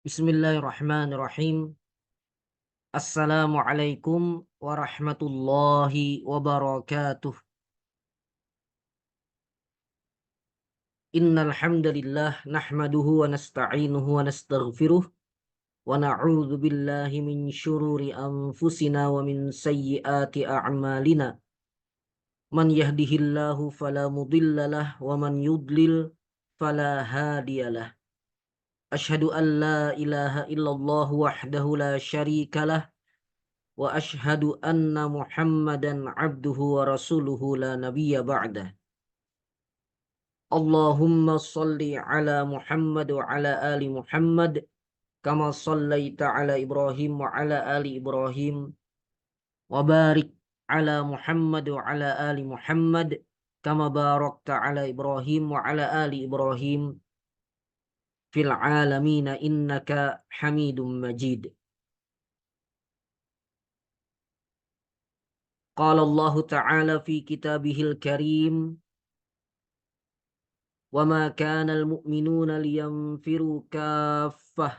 Bismillahirrahmanirrahim. Assalamualaikum warahmatullahi wabarakatuh. Innal hamdalillah nahmaduhu wa nasta'inuhu wa nastaghfiruh wa na'udzu billahi min syururi anfusina wa min sayyiati a'malina. Man yahdihillahu fala mudhillalah wa man yudlil fala hadiyalah. Asyhadu an la ilaha illallah wahdahu la syarikalah wa ashhadu anna Muhammadan abduhu wa rasuluhu la nabiyya ba'dah. Allahumma salli ala Muhammad wa ala ali Muhammad kama sallaita ala Ibrahim wa ala ali Ibrahim wa barik ala Muhammad wa ala ali Muhammad kama barakta ala Ibrahim wa ala ali Ibrahim fil alamin innaka Hamidum Majid. Qala Allah Ta'ala fi kitabihil karim وما كان المؤمنون لينفروا كافة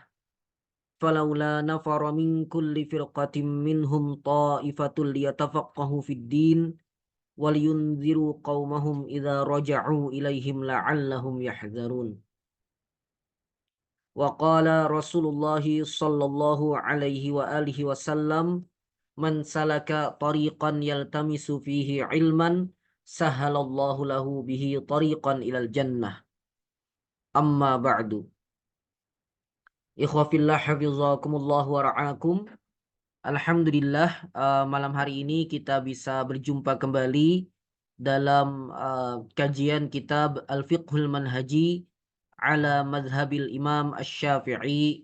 فلولا نفر من كل فرقة منهم طائفة ليتفقهوا في الدين ولينذروا قومهم إذا رجعوا إليهم لعلهم يحذرون. وقال رسول الله صلى الله عليه وآله وسلم من سلك طريقا يلتمس فيه علما سهل الله له به طريقا إلى الجنة. Amma ba'du. Ikhwafillah hafizakumullah wa ra'akum. Alhamdulillah, malam hari ini kita bisa berjumpa kembali dalam kajian kitab Al-Fiqhul Manhaji ala Madhabil Imam Asy-Syafi'i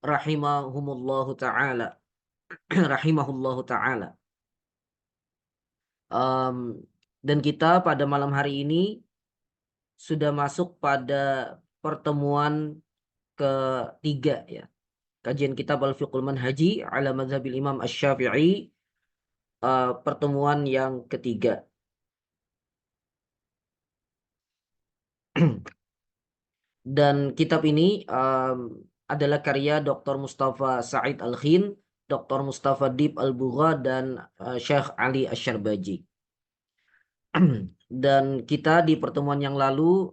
rahimahumullahu ta'ala. Rahimahullahu ta'ala. Dan kita pada malam hari ini sudah masuk pada pertemuan ketiga ya. Kajian kitab Al-Fiqhul Manhaji ala Madhabil Imam Asy-Syafi'i, pertemuan yang ketiga. Dan kitab ini adalah karya Dr. Mustafa Said Al-Khin, Dr. Mustafa Dib Al-Bugha, dan Syekh Ali Asy-Syarbaji. Dan kita di pertemuan yang lalu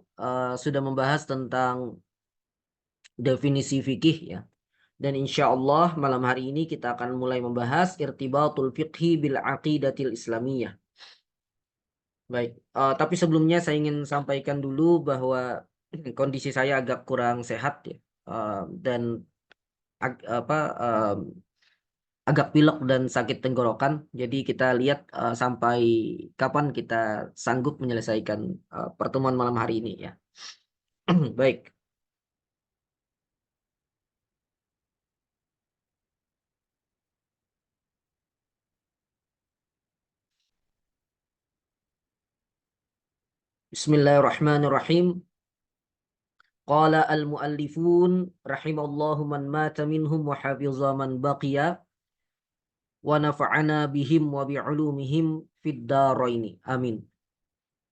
sudah membahas tentang definisi fikih ya. Dan insya Allah malam hari ini kita akan mulai membahas irtibatul fiqhi bil aqidatil islamiyah. Baik, tapi sebelumnya saya ingin sampaikan dulu bahwa kondisi saya agak kurang sehat ya, dan agak pilek dan sakit tenggorokan. Jadi kita lihat sampai kapan kita sanggup menyelesaikan pertemuan malam hari ini ya. Baik. Bismillahirrahmanirrahim. Qala al-muallifun rahimallahu man mata minhum wa hafiza man baqiya wa nafa'ana bihim wa bi'ulumihim fid daraini. Amin.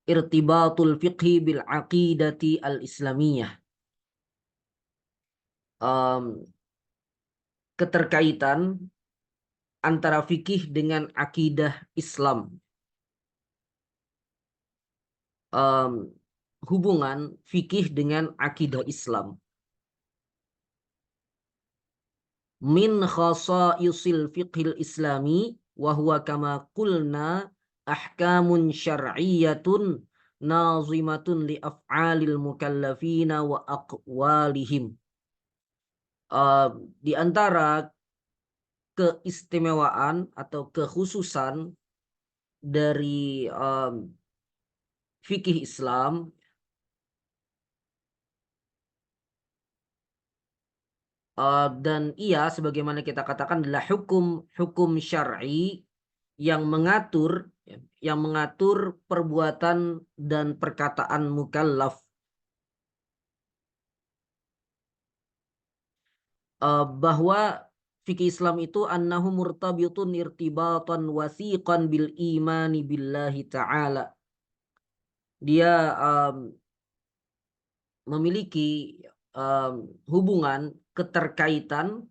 Irtibatul fiqhi bil aqidati al-islamiyah. Keterkaitan antara fikih dengan akidah Islam. Hubungan fikih dengan akidah Islam. Min khasaisil fiqhil islami wa huwa kama qulna ahkamun syar'iyyatun nazimatun li af'alil mukallafina wa aqwalihim. Di antara keistimewaan atau kekhususan dari fikih Islam dan ia sebagaimana kita katakan adalah hukum syar'i yang mengatur perbuatan dan perkataan mukallaf, bahwa fikih Islam itu annahu murtabitun irtibatan wasiqan bil imani billahi ta'ala. Dia memiliki hubungan keterkaitan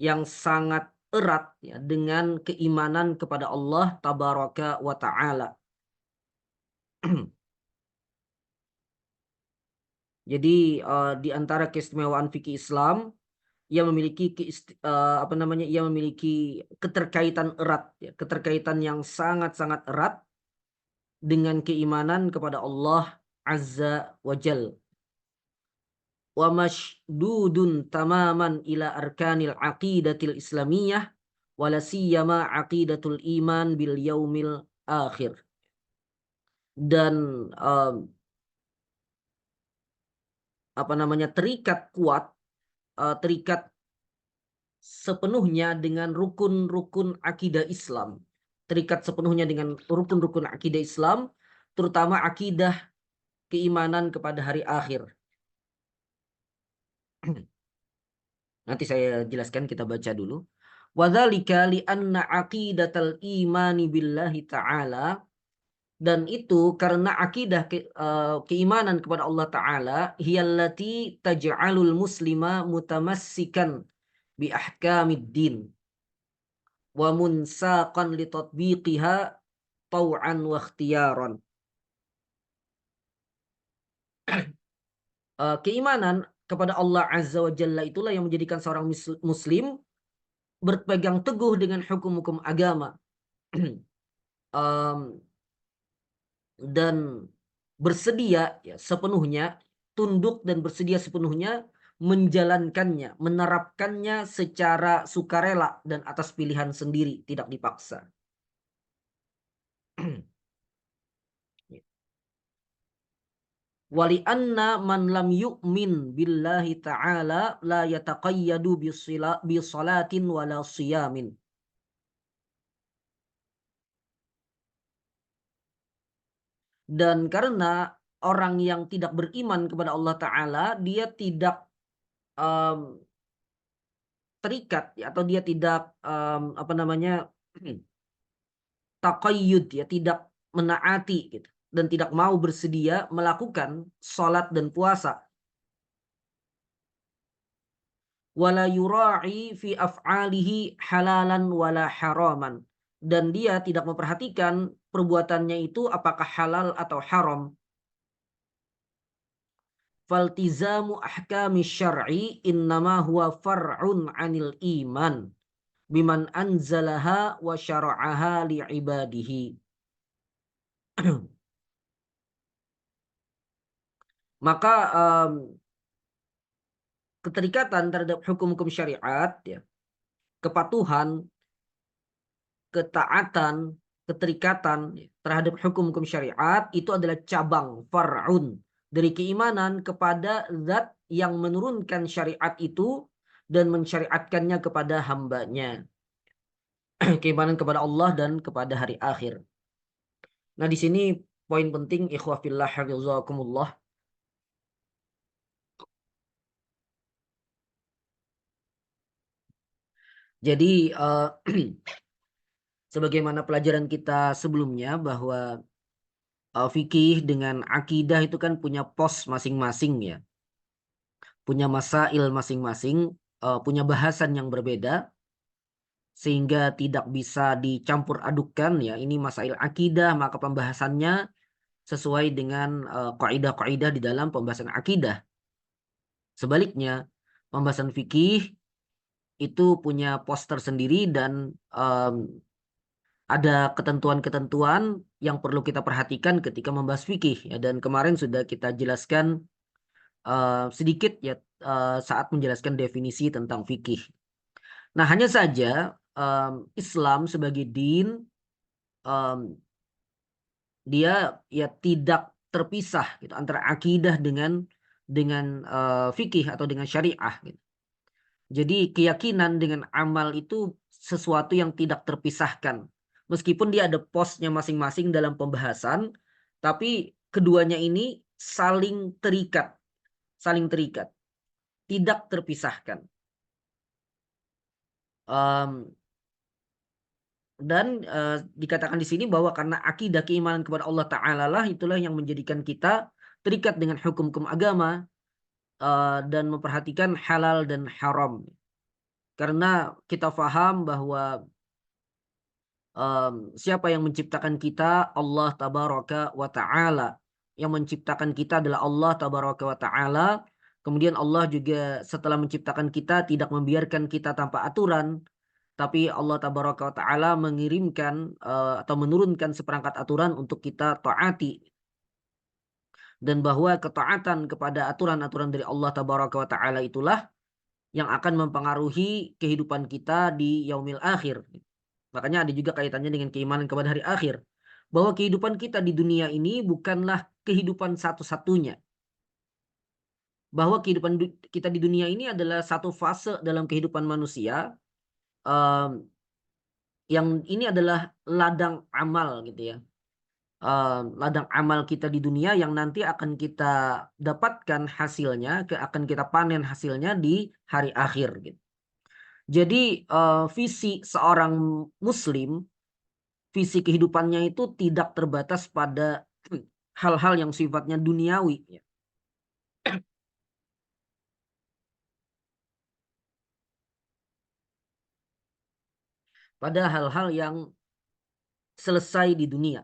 yang sangat erat ya dengan keimanan kepada Allah tabaraka wa taala. Jadi di antara keistimewaan fikih Islam, ia memiliki ia memiliki keterkaitan erat ya, keterkaitan yang sangat-sangat erat dengan keimanan kepada Allah Azza wa Jal. Wa mashdudun tamaman ila arkanil aqidatil islamiyah wala siyama aqidatul iman bil yaumil akhir. Dan terikat kuat, terikat sepenuhnya dengan rukun-rukun akidah Islam. Terikat sepenuhnya dengan rukun-rukun akidah Islam, terutama akidah keimanan kepada hari akhir. Nanti saya jelaskan, kita baca dulu. Wadzalika li'anna aqidatal imani billahi ta'ala, dan itu karena akidah keimanan kepada Allah Ta'ala hiyallati taj'alul muslima mutamassikan bi ahkamid din wa munsaqan li tatbiqiha tau'an wa ikhtiyaran. Keimanan kepada Allah Azza wa Jalla itulah yang menjadikan seorang muslim berpegang teguh dengan hukum-hukum agama dan bersedia ya sepenuhnya, tunduk dan bersedia sepenuhnya menjalankannya, menerapkannya secara sukarela dan atas pilihan sendiri, tidak dipaksa. Wali anna man lam yu'min billahi ta'ala la yataqayyadu bi salatin wala siyamin. Dan karena orang yang tidak beriman kepada Allah Ta'ala, dia tidak terikat ya, atau dia tidak taqayyud ya, tidak menaati gitu, dan tidak mau bersedia melakukan salat dan puasa. Wala yura'i fi af'alihi halalan wala haraman, dan dia tidak memperhatikan perbuatannya itu apakah halal atau haram. Faltizamu ahkami syar'i innama huwa far'un 'anil iman biman anzalaha wa syara'aha li'ibadihi. Maka keterikatan terhadap hukum-hukum syariat ya, kepatuhan, ketaatan, keterikatan terhadap hukum-hukum syariat itu adalah cabang far'un dari keimanan kepada zat yang menurunkan syariat itu dan mensyariatkannya kepada hambanya. Keimanan kepada Allah dan kepada hari akhir. Nah, di sini poin penting, ikhwah fillah hafizakumullah. Jadi sebagaimana pelajaran kita sebelumnya bahwa fikih dengan akidah itu kan punya pos masing-masing ya. Punya masail masing-masing, punya bahasan yang berbeda, sehingga tidak bisa dicampur adukkan ya. Ini masail akidah, maka pembahasannya sesuai dengan kaidah-kaidah di dalam pembahasan akidah. Sebaliknya, pembahasan fikih itu punya pos tersendiri dan ada ketentuan-ketentuan yang perlu kita perhatikan ketika membahas fikih ya. Dan kemarin sudah kita jelaskan sedikit ya saat menjelaskan definisi tentang fikih. Nah, hanya saja Islam sebagai din dia ya tidak terpisah gitu antara akidah dengan fikih atau dengan syariah gitu. Jadi keyakinan dengan amal itu sesuatu yang tidak terpisahkan. Meskipun dia ada posnya masing-masing dalam pembahasan, tapi keduanya ini saling terikat, tidak terpisahkan. Dan dikatakan di sini bahwa karena akidah keimanan kepada Allah Ta'ala lah itulah yang menjadikan kita terikat dengan hukum-hukum agama, dan memperhatikan halal dan haram. Karena kita paham bahwa siapa yang menciptakan kita? Allah tabaraka wa ta'ala. Yang menciptakan kita adalah Allah tabaraka wa ta'ala. Kemudian Allah juga setelah menciptakan kita tidak membiarkan kita tanpa aturan, tapi Allah tabaraka wa ta'ala mengirimkan atau menurunkan seperangkat aturan untuk kita taati. Dan bahwa ketaatan kepada aturan-aturan dari Allah tabaraka wa ta'ala itulah yang akan mempengaruhi kehidupan kita di yaumil akhir. Makanya ada juga kaitannya dengan keimanan kepada hari akhir. Bahwa kehidupan kita di dunia ini bukanlah kehidupan satu-satunya. Bahwa kehidupan kita di dunia ini adalah satu fase dalam kehidupan manusia. Yang ini adalah ladang amal gitu ya. Ladang amal kita di dunia yang nanti akan kita dapatkan hasilnya, akan kita panen hasilnya di hari akhir gitu. Jadi visi seorang muslim, visi kehidupannya itu tidak terbatas pada hal-hal yang sifatnya duniawi. Pada hal-hal yang selesai di dunia.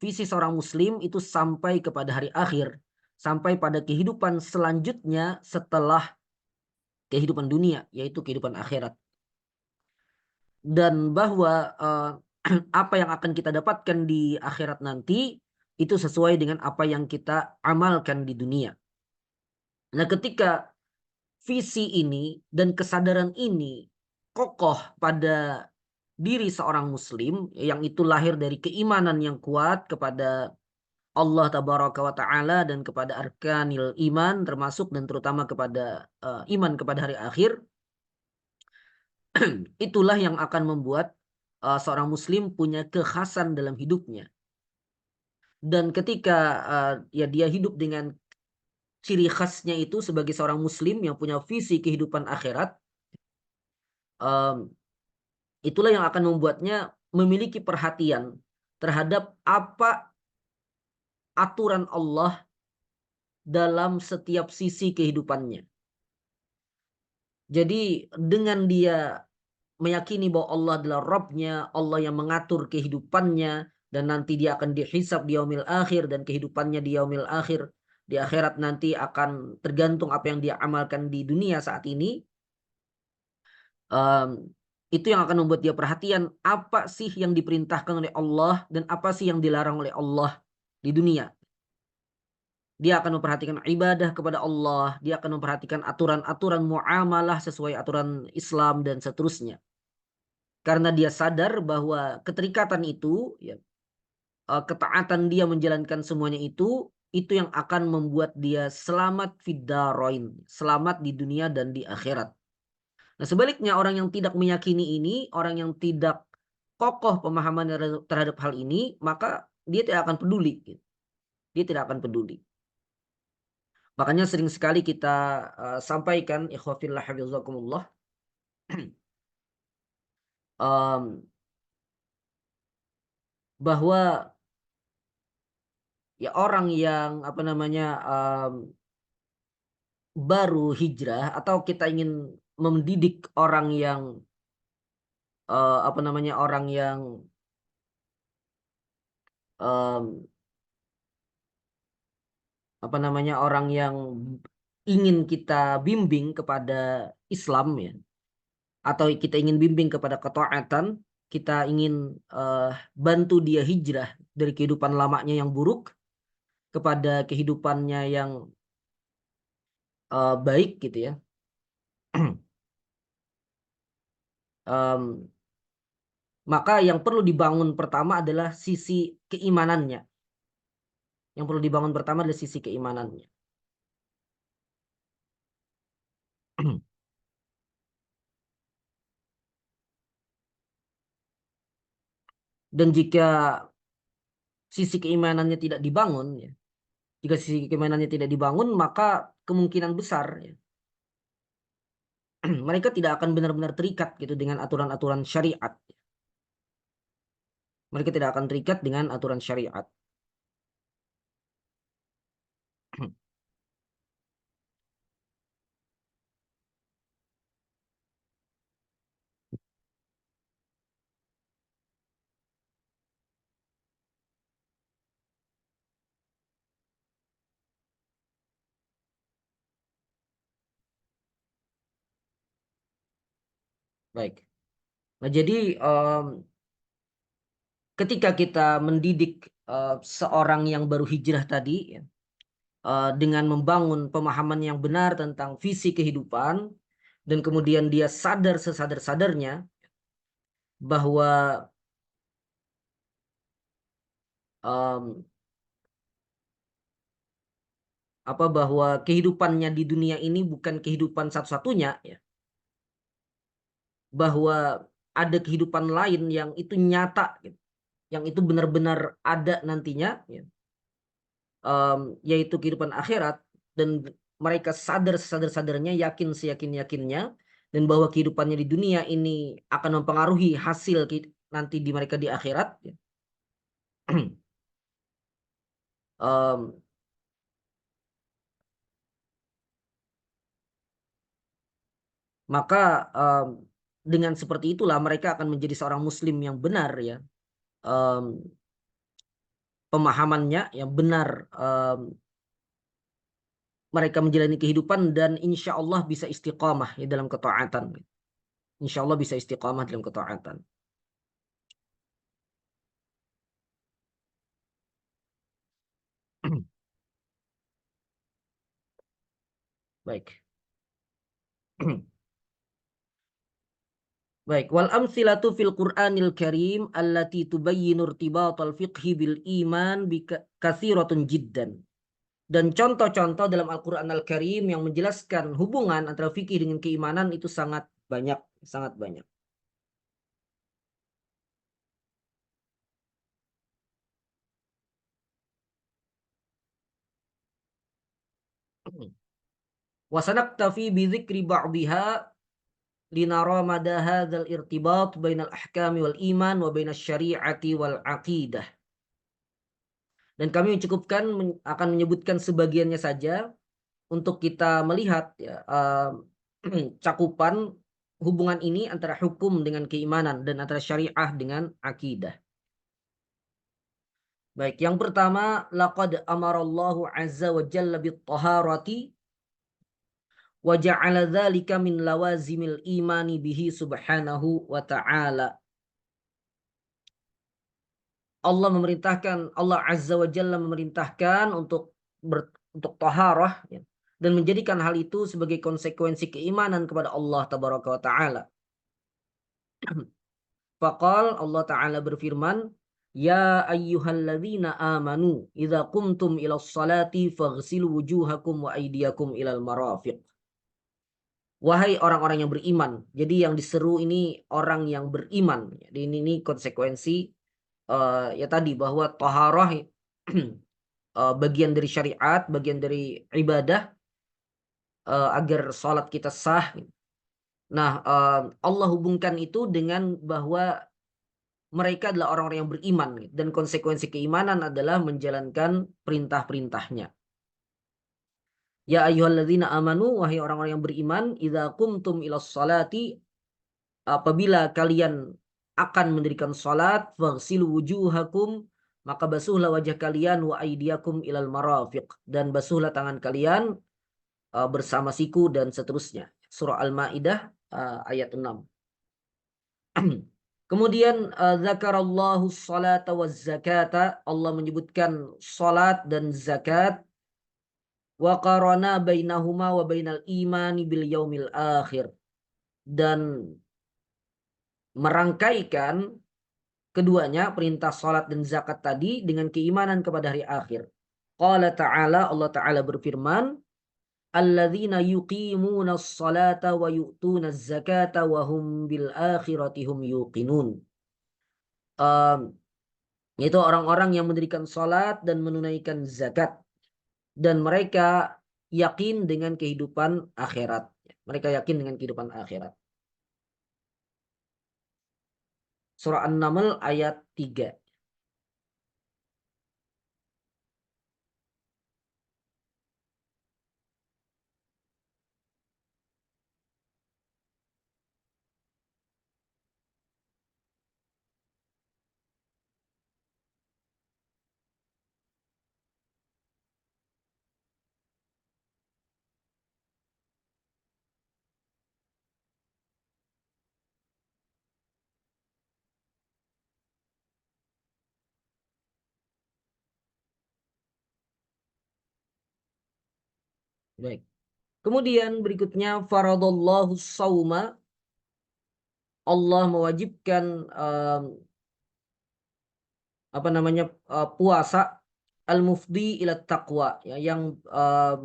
Visi seorang muslim itu sampai kepada hari akhir. Sampai pada kehidupan selanjutnya setelah kehidupan dunia, yaitu kehidupan akhirat. Dan bahwa apa yang akan kita dapatkan di akhirat nanti itu sesuai dengan apa yang kita amalkan di dunia. Nah, ketika visi ini dan kesadaran ini kokoh pada diri seorang muslim, yang itu lahir dari keimanan yang kuat kepada Allah tabaraka wa ta'ala dan kepada arkanil iman, termasuk dan terutama kepada iman kepada hari akhir, itulah yang akan membuat seorang muslim punya kekhasan dalam hidupnya. Dan ketika ya dia hidup dengan ciri khasnya itu sebagai seorang muslim yang punya visi kehidupan akhirat, itulah yang akan membuatnya memiliki perhatian terhadap apa aturan Allah dalam setiap sisi kehidupannya. Jadi dengan dia meyakini bahwa Allah adalah Rabb-nya, Allah yang mengatur kehidupannya, dan nanti dia akan dihisab di yaumil akhir, dan kehidupannya di yaumil akhir, di akhirat nanti akan tergantung apa yang dia amalkan di dunia saat ini. Itu yang akan membuat dia perhatian apa sih yang diperintahkan oleh Allah dan apa sih yang dilarang oleh Allah di dunia. Dia akan memperhatikan ibadah kepada Allah, dia akan memperhatikan aturan-aturan muamalah sesuai aturan Islam dan seterusnya. Karena dia sadar bahwa keterikatan itu, ya, ketaatan dia menjalankan semuanya itu yang akan membuat dia selamat fid darain, selamat di dunia dan di akhirat. Nah, sebaliknya orang yang tidak meyakini ini, orang yang tidak kokoh pemahaman terhadap hal ini, maka dia tidak akan peduli. Dia tidak akan peduli. Makanya sering sekali kita sampaikan, ikhwafillah hafizakumullah, bahwa ya orang yang apa namanya baru hijrah atau kita ingin mendidik orang yang apa namanya orang yang apa namanya orang yang ingin kita bimbing kepada Islam ya, atau kita ingin bimbing kepada ketaatan, kita ingin bantu dia hijrah dari kehidupan lamanya yang buruk kepada kehidupannya yang baik gitu ya. Maka yang perlu dibangun pertama adalah sisi keimanannya. Yang perlu dibangun pertama adalah sisi keimanannya. Dan jika sisi keimanannya tidak dibangun, ya, jika sisi keimanannya tidak dibangun, maka kemungkinan besar ya, mereka tidak akan benar-benar terikat gitu dengan aturan-aturan syariat. Mereka tidak akan terikat dengan aturan syariat. Baik. Nah, jadi ketika kita mendidik seorang yang baru hijrah tadi, ya, dengan membangun pemahaman yang benar tentang visi kehidupan, dan kemudian dia sadar sesadar-sadarnya bahwa em, bahwa kehidupannya di dunia ini bukan kehidupan satu-satunya, ya, bahwa ada kehidupan lain yang itu nyata, gitu, yang itu benar-benar ada nantinya, ya, yaitu kehidupan akhirat, dan mereka sadar sadar-sadarnya, yakin seyakin-yakinnya, dan bahwa kehidupannya di dunia ini akan mempengaruhi hasil nanti di mereka di akhirat, ya. Em, maka em, dengan seperti itulah mereka akan menjadi seorang muslim yang benar, ya. Em, Pemahamannya yang benar, mereka menjalani kehidupan dan insya Allah bisa istiqamah, ya, dalam ketaatan. Insya Allah bisa istiqamah dalam ketaatan. Baik. Baik, wal amthilatu fil Qur'anil Karim allati tubayyinu irtibatal fiqhi bil iman bi kathiratun jiddan. Dan contoh-contoh dalam Al-Qur'an Al-Karim yang menjelaskan hubungan antara fikih dengan keimanan itu sangat banyak, sangat banyak. Wa sanaktafi bi dzikri ba'dihha linara mada hadzal irtibat bainal ahkami wal iman wa bainas syari'ati wal aqidah. Dan kami mencukupkan akan menyebutkan sebagiannya saja untuk kita melihat, ya, cakupan hubungan ini antara hukum dengan keimanan dan antara syariah dengan akidah. Baik, yang pertama, laqad amarallahu azza wa jalla bit taharati wa ja'ala dzalika min lawazimil imani bihi subhanahu wa ta'ala. Allah azza wa jalla memerintahkan untuk taharah, ya, dan menjadikan hal itu sebagai konsekuensi keimanan kepada Allah tabaraka wa taala. Faqal, Allah Ta'ala berfirman, Ya ayyuhalladzina amanu, idza qumtum ila salati faghsilu wujuhakum wa aydiyakum ilal marafiq. Wahai orang-orang yang beriman. Jadi yang diseru ini orang yang beriman. Jadi ini konsekuensi, ya tadi, bahwa taharah bagian dari syariat, bagian dari ibadah, agar salat kita sah. Nah, Allah hubungkan itu dengan bahwa mereka adalah orang-orang yang beriman, dan konsekuensi keimanan adalah menjalankan perintah-perintahnya. Ya ayyuhalladzina amanu, wahai orang-orang yang beriman, idza qumtum ilas salati, apabila kalian akan mendirikan salat, faghsilu wujuhakum, maka basuhlah wajah kalian, wa aydiyakum ilal marafiq, dan basuhlah tangan kalian bersama siku, dan seterusnya. Surah Al-Maidah ayat 6. Kemudian zakarallahu salata waz zakata, Allah menyebutkan salat dan zakat, wa qarana bainahuma wa bainal imani bil yaumil akhir, dan merangkaikan keduanya, perintah salat dan zakat tadi, dengan keimanan kepada hari akhir. Qala ta'ala, Allah Ta'ala berfirman, alladzina yuqimunas salata wa yu'tunaz zakata wa hum bil akhirati hum yuqinun. Yaitu orang-orang yang mendirikan salat dan menunaikan zakat, dan mereka yakin dengan kehidupan akhirat. Mereka yakin dengan kehidupan akhirat. Surah An-Naml ayat 3. Baik. Kemudian berikutnya faradallahu sauma, Allah mewajibkan puasa al-mufdi ila taqwa, ya, yang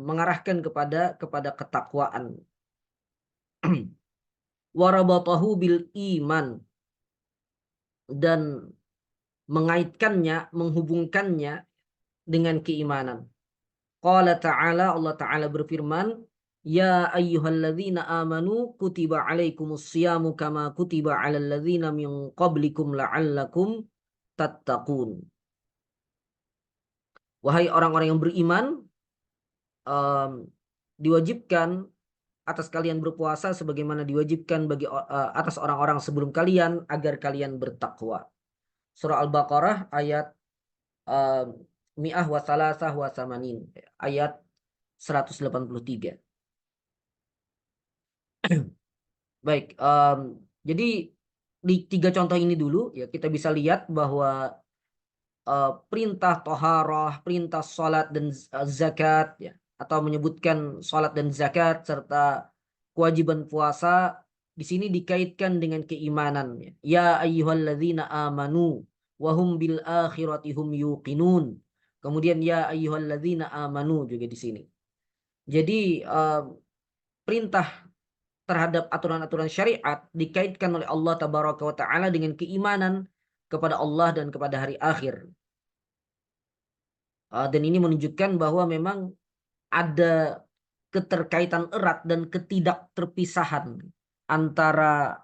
mengarahkan kepada ketakwaan. Warabatahu bil iman, dan mengaitkannya, menghubungkannya dengan keimanan. Qala ta'ala, Allah Ta'ala berfirman, ya ayyuhalladzina amanu kutiba alaikumus siyamu kama kutiba alal ladzina min qablikum la'allakum tattaqun. Wahai orang-orang yang beriman, diwajibkan atas kalian berpuasa sebagaimana diwajibkan bagi atas orang-orang sebelum kalian agar kalian bertakwa. Surah Al-Baqarah ayat mi'ah wa salasah wa samanin, ayat 183. Baik, jadi di 3 contoh ini dulu ya kita bisa lihat bahwa perintah toharoh, perintah sholat dan zakat, ya, atau menyebutkan sholat dan zakat serta kewajiban puasa di sini dikaitkan dengan keimanan. Ya ayyuhalladzina amanu wahum bil akhirati hum yuqinun. Kemudian ya ayyuhalladzina amanu juga di sini. Jadi perintah terhadap aturan-aturan syariat dikaitkan oleh Allah Tabaraka wa Ta'ala dengan keimanan kepada Allah dan kepada hari akhir. Dan ini menunjukkan bahwa memang ada keterkaitan erat dan ketidakterpisahan antara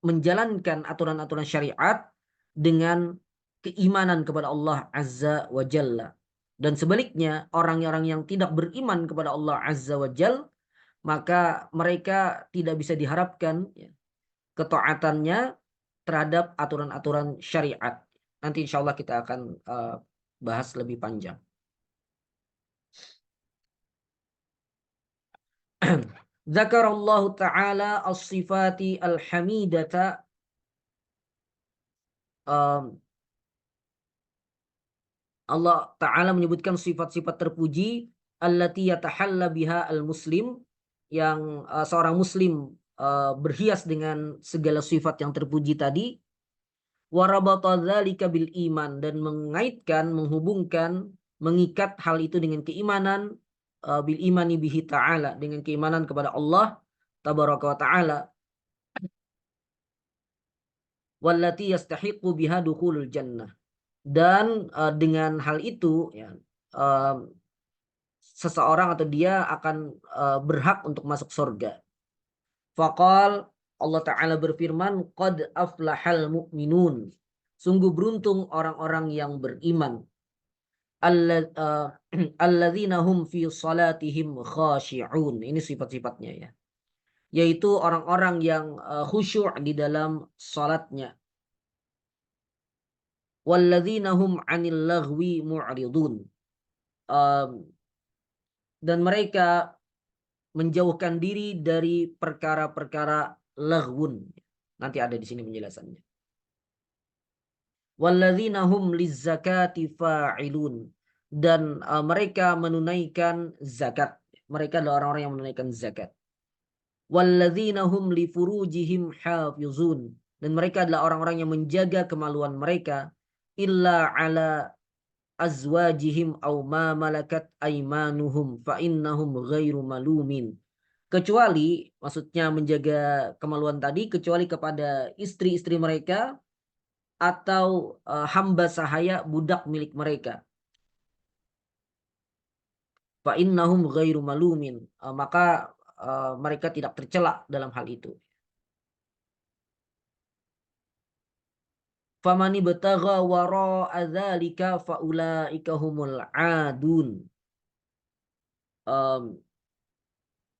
menjalankan aturan-aturan syariat dengan keimanan kepada Allah Azza wa Jalla. Dan sebaliknya, orang-orang yang tidak beriman kepada Allah Azza wa Jalla, maka mereka tidak bisa diharapkan, ya, ketaatannya terhadap aturan-aturan syariat. Nanti insya Allah kita akan bahas lebih panjang. Zakarallahu ta'ala as-sifati al-hamidata, Allah Ta'ala menyebutkan sifat-sifat terpuji allati yatahalla biha al-muslim, yang seorang muslim berhias dengan segala sifat yang terpuji tadi. Warabata dzalika bil iman, dan mengaitkan, menghubungkan, mengikat hal itu dengan keimanan, bil imani bihi ta'ala, dengan keimanan kepada Allah Tabaraka wa Ta'ala, wallati yastahiqu biha dukhulul jannah, dan dengan hal itu, ya, seseorang atau dia akan berhak untuk masuk surga. Faqal, Allah Ta'ala berfirman, qad aflahal mu'minun, sungguh beruntung orang-orang yang beriman. Alladzina hum fi salatihim khashi'un. Ini sifat-sifatnya, ya. Yaitu orang-orang yang khusyuk di dalam salatnya. Walladzina hum 'anil laghwi mu'ridun. Dan mereka menjauhkan diri dari perkara-perkara laghwun. Nanti ada di sini penjelasannya. Walladzina hum lizzakati fa'ilun. Dan mereka menunaikan zakat. Mereka adalah orang-orang yang menunaikan zakat. Walladzina hum li furujihim hafizun. Dan mereka adalah orang-orang yang menjaga kemaluan mereka. Illa ala azwajihim aw ma malakat aymanuhum fa innahum ghairu malumin. Kecuali, maksudnya menjaga kemaluan tadi, kecuali kepada istri-istri mereka atau hamba sahaya budak milik mereka. Fa innahum ghairu malumin. Maka mereka tidak tercela dalam hal itu. Famani batagha wara'a dzalika faulaika humul adun.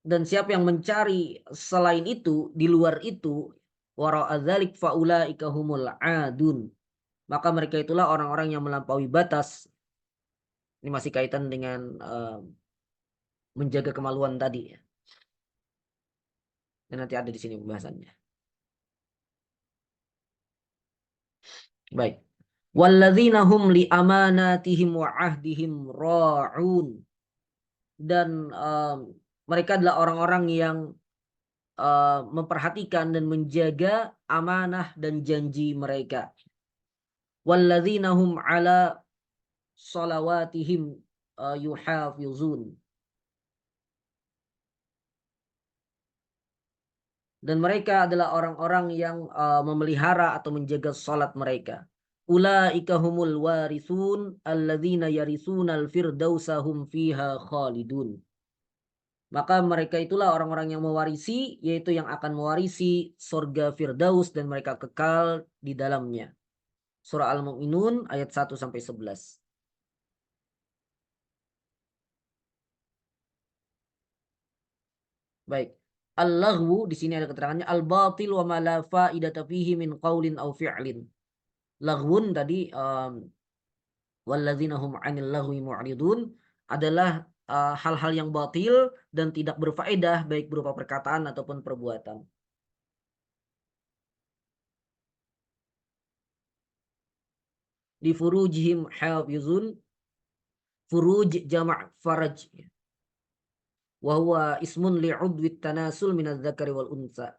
Dan siapa yang mencari selain itu, di luar itu, wara'a dzalik faulaika humul adun, maka mereka itulah orang-orang yang melampaui batas. Ini masih kaitan dengan menjaga kemaluan tadi, ya. Dan nanti ada di sini pembahasannya. Baik. Walladzina hum li amanatihim wa ahdihim ra'un. dan mereka adalah orang-orang yang memperhatikan dan menjaga amanah dan janji mereka. Walladzina hum ala salawatihim yuhafizun. Dan mereka adalah orang-orang yang memelihara atau menjaga salat mereka. Ulaika humul warithun alladzina yarisunal firdausa hum fiha khalidun. Maka mereka itulah orang-orang yang mewarisi, yaitu yang akan mewarisi surga Firdaus dan mereka kekal di dalamnya. Surah Al-Mu'minun ayat 1 sampai 11. Baik. Al-laghwu di sini ada keterangannya al-batil wa ma la faidata fihi min qaulin aw fi'lin. Laghwun tadi walladzina hum 'anil laghwi mu'ridun adalah hal-hal yang batil dan tidak berfaedah baik berupa perkataan ataupun perbuatan. Di furujihim hafizun. Furuj jama' faraj. Wa huwa ismun li'udwi tanasul minaz zakari wal unsa.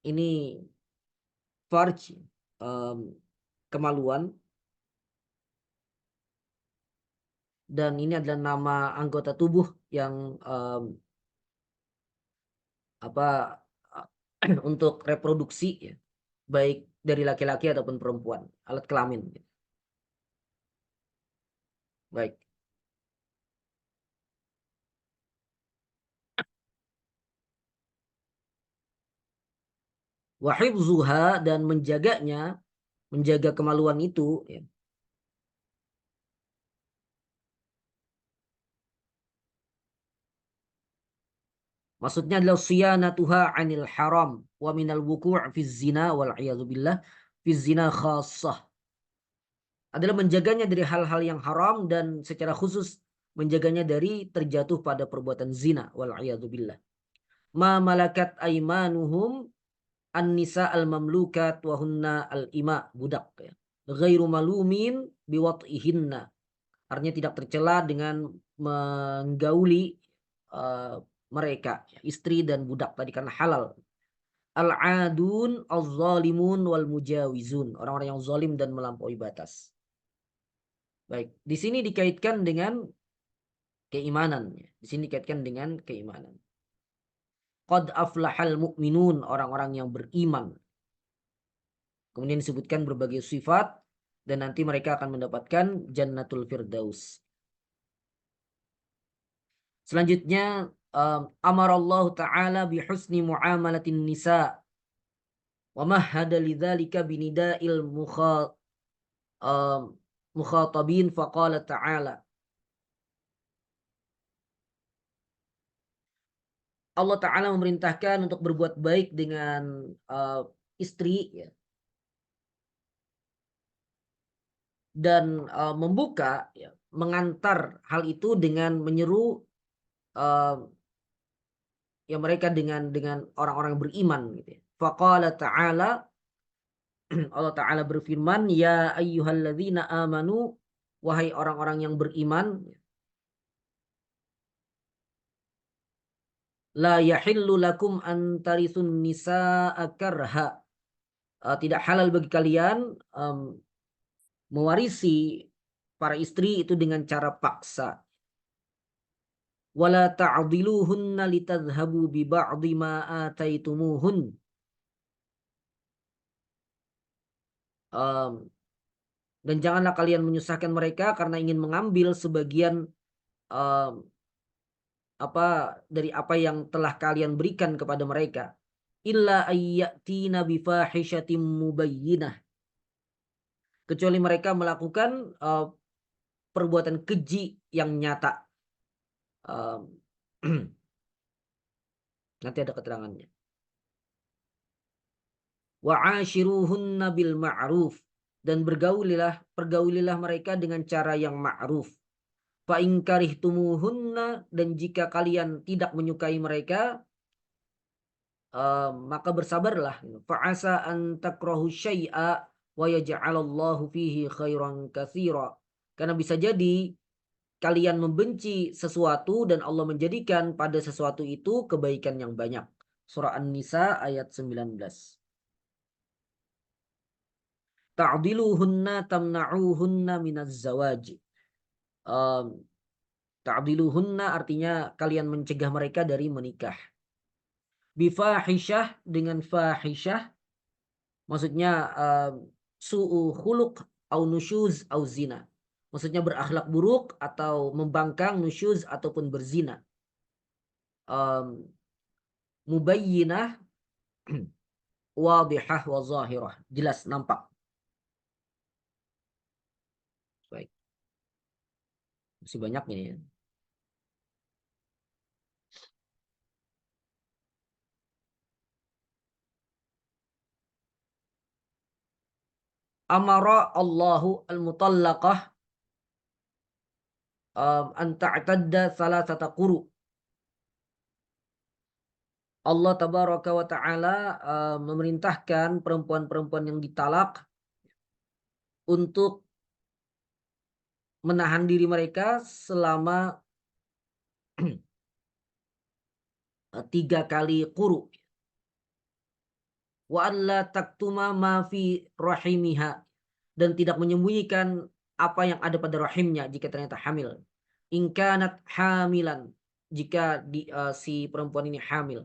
Ini farj, kemaluan, dan ini adalah nama anggota tubuh yang untuk reproduksi ya, baik dari laki-laki ataupun perempuan, alat kelamin. Baik. Wa hifzuha, dan menjaganya, menjaga kemaluan itu ya. Maksudnya adalah siyanatuha 'anil haram wa minal wuku' fi zina wal iyadzubillah fi zina khassah. Adalah menjaganya dari hal-hal yang haram dan secara khusus menjaganya dari terjatuh pada perbuatan zina wal iyadzubillah. Ma malakat aimanuhum an-nisa al-mamlukat wa hunna al-ima, budak ya. Ghairu malumin biwat'ihinna. Artinya tidak tercela dengan menggauli mereka, istri dan budak tadi karena halal. Al-adun, al-zalimun, wal mujawizun. Orang-orang yang zalim dan melampaui batas. Baik, di sini dikaitkan dengan keimanan. Di sini dikaitkan dengan keimanan. Qad aflahal mu'minun, orang-orang yang beriman. Kemudian disebutkan berbagai sifat dan nanti mereka akan mendapatkan Jannatul Firdaus. Selanjutnya amarallahu ta'ala bihusni muamalatin nisa wa mahhada lidzalika binida'il mukhatabin faqala ta'ala. Allah Ta'ala memerintahkan untuk berbuat baik dengan istri ya, dan membuka ya, mengantar hal itu dengan menyeru ya mereka dengan orang-orang beriman gitu ya. Faqala ta'ala, Allah Ta'ala berfirman, ya ayyuhalladzina amanu, wahai orang-orang yang beriman, la yahillu lakum an tarithun nisaa karha. Tidak halal bagi kalian mewarisi para istri itu dengan cara paksa. Wala ta'diluhunna litadhhabu bi ba'dhi ma ataitumuhun. Dan janganlah kalian menyusahkan mereka karena ingin mengambil sebagian dari apa yang telah kalian berikan kepada mereka. Illa ayyatina bifahishatin mubayyinah. Kecuali mereka melakukan perbuatan keji yang nyata. Nanti ada keterangannya. Wa ashiruhunna bil ma'ruf, dan pergaulilah mereka dengan cara yang ma'ruf. Fa in karihtumuhunna, dan jika kalian tidak menyukai mereka, maka bersabarlah. Fa asa an takrahu syai'a wa yaj'alallahu fihi khairan katsira. Karena bisa jadi kalian membenci sesuatu dan Allah menjadikan pada sesuatu itu kebaikan yang banyak. Surah An-Nisa ayat 19. Ta'diluhunna tamna'uhunna minaz zawaj. Ta'diluhunna artinya kalian mencegah mereka dari menikah. Bifahisyah, dengan fahisyah maksudnya su'u khuluq au nusyuz au zina. Maksudnya berakhlak buruk atau membangkang, nusyuz ataupun berzina. Mubayyinah, wadihah wa zahirah, jelas nampak. Baik. Masih banyak nih ya. Amara Allahu al-mutallaqah an ta'tadda salasata quru. Allah tabaraka wa ta'ala memerintahkan perempuan-perempuan yang ditalak untuk menahan diri mereka selama 3 kali quru. Wa alla taktuma ma fi rahimiha, dan tidak menyembunyikan apa yang ada pada rahimnya jika ternyata hamil. In kanat hamilan, jika si perempuan ini hamil.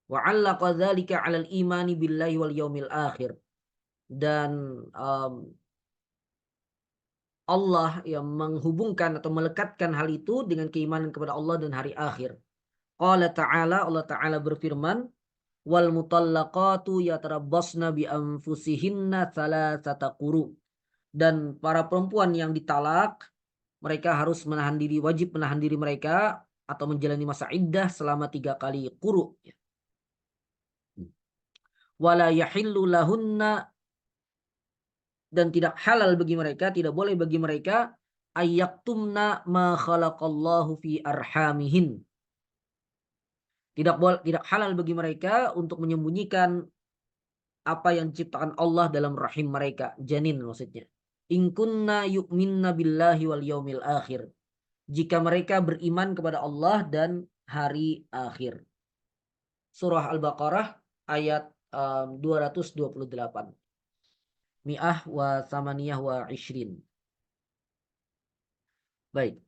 Wa 'allaqa dzalika 'alal imani billahi wal yaumil akhir. Dan Allah yang menghubungkan atau melekatkan hal itu dengan keimanan kepada Allah dan hari akhir. Qala ta'ala, Allah Ta'ala berfirman, wal mutallaqatu yatarabbasna bi anfusihinna thalathata quru. Dan para perempuan yang ditalak, mereka harus menahan diri, wajib menahan diri mereka atau menjalani masa iddah selama 3 kali quru. Wala yahillu lahunna, dan tidak halal bagi mereka, tidak boleh bagi mereka ayyaktumna ma khalaqallahu fi arhamihin. Tidak halal bagi mereka untuk menyembunyikan apa yang diciptakan Allah dalam rahim mereka, janin maksudnya. In kunna yu'minna billahi wal yaumil akhir. Jika mereka beriman kepada Allah dan hari akhir. Surah Al-Baqarah ayat 228. Mi'ah wa samaniyah wa ishrin. Baik.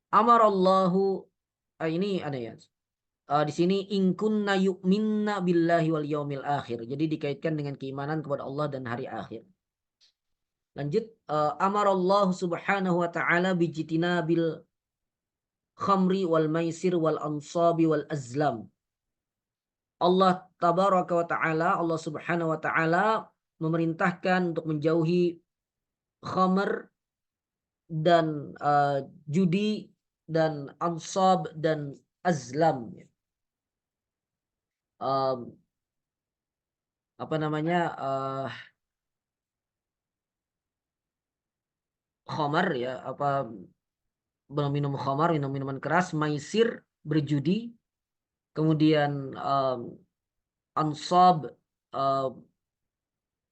Amarallahu, ini ada ya. Di sini in kunna yu'minna billahi wal yaumil akhir. Jadi dikaitkan dengan keimanan kepada Allah dan hari akhir. Lanjut, amarallahu subhanahu wa ta'ala bijtinabil khamri wal maisir wal ansabi wal azlam. Allah tabaraka wa ta'ala, Allah subhanahu wa ta'ala memerintahkan untuk menjauhi khamr dan judi dan ansab dan azlam. Apa namanya, khamar ya, apa, minum khamar, minum minuman keras, maisir, berjudi, kemudian ansab,